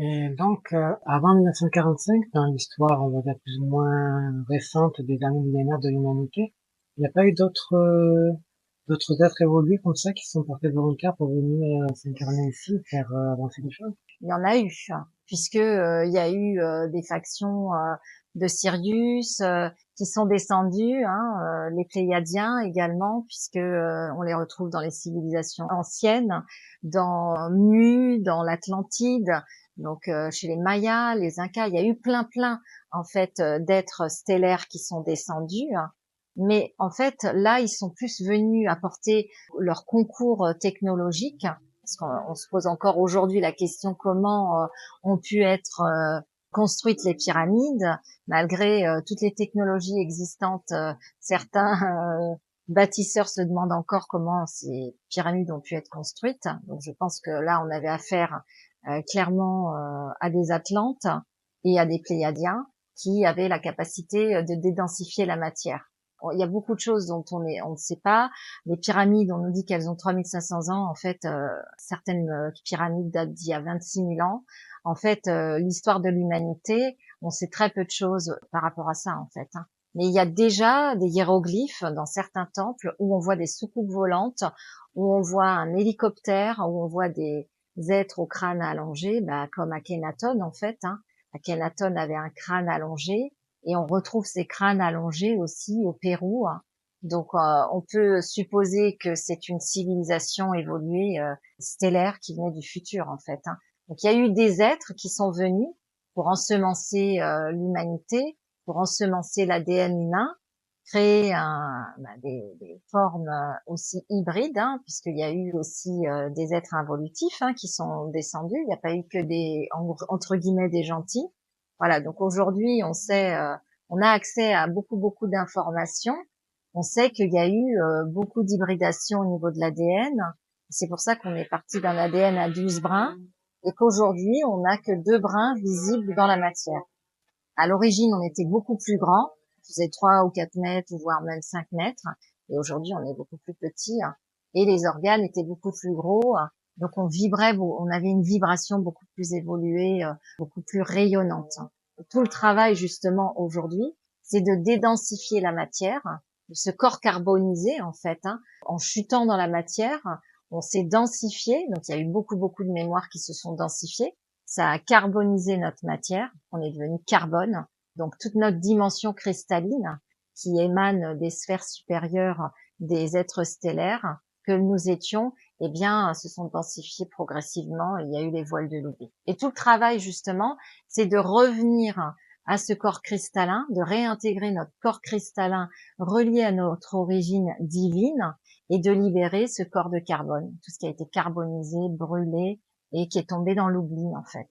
Et donc, avant 1945, dans l'histoire, on va dire plus ou moins récente des derniers millénaires de l'humanité, il n'y a pas eu d'autres êtres évolués comme ça qui se sont portés volontaires pour venir s'incarner ici et faire avancer les choses. Il y en a eu, puisque il y a eu des factions de Sirius qui sont descendues, les Pléiadiens également, puisque on les retrouve dans les civilisations anciennes, dans Mu, dans l'Atlantide, donc chez les Mayas, les Incas. Il y a eu plein en fait d'êtres stellaires qui sont descendus. Mais en fait, là, ils sont plus venus apporter leur concours technologique, parce qu'on se pose encore aujourd'hui la question comment ont pu être construites les pyramides, malgré toutes les technologies existantes. Certains bâtisseurs se demandent encore comment ces pyramides ont pu être construites. Donc, je pense que là, on avait affaire clairement à des Atlantes et à des Pléiadiens qui avaient la capacité de dédensifier la matière. Bon, il y a beaucoup de choses dont on ne sait pas. Les pyramides, on nous dit qu'elles ont 3500 ans. En fait, certaines pyramides datent d'il y a 26 000 ans. En fait, l'histoire de l'humanité, on sait très peu de choses par rapport à ça, en fait. Mais il y a déjà des hiéroglyphes dans certains temples où on voit des soucoupes volantes, où on voit un hélicoptère, où on voit des êtres au crâne allongé, comme Akhenaton, en fait. Akhenaton avait un crâne allongé. Et on retrouve ces crânes allongés aussi au Pérou. Donc, on peut supposer que c'est une civilisation évoluée stellaire qui venait du futur, en fait. Donc, il y a eu des êtres qui sont venus pour ensemencer l'humanité, pour ensemencer l'ADN humain, créer des formes aussi hybrides, puisqu'il y a eu aussi des êtres involutifs qui sont descendus. Il n'y a pas eu que des entre guillemets des gentils. Voilà, donc aujourd'hui, on a accès à beaucoup d'informations. On sait qu'il y a eu beaucoup d'hybridation au niveau de l'ADN. C'est pour ça qu'on est parti d'un ADN à 12 brins et qu'aujourd'hui, on n'a que 2 brins visibles dans la matière. À l'origine, on était beaucoup plus grand, on faisait 3 ou 4 mètres, voire même 5 mètres. Et aujourd'hui, on est beaucoup plus petit. Et les organes étaient beaucoup plus gros. Donc, on avait une vibration beaucoup plus évoluée, beaucoup plus rayonnante. Et tout le travail, justement, aujourd'hui, c'est de dédensifier la matière, de se corps carboniser, en fait. En chutant dans la matière, on s'est densifié. Donc, il y a eu beaucoup de mémoires qui se sont densifiées. Ça a carbonisé notre matière, on est devenu carbone. Donc toute notre dimension cristalline qui émane des sphères supérieures des êtres stellaires que nous étions, eh bien, se sont densifiés progressivement et il y a eu les voiles de l'oubli. Et tout le travail, justement, c'est de revenir à ce corps cristallin, de réintégrer notre corps cristallin relié à notre origine divine et de libérer ce corps de carbone, tout ce qui a été carbonisé, brûlé, et qui est tombé dans l'oubli en fait.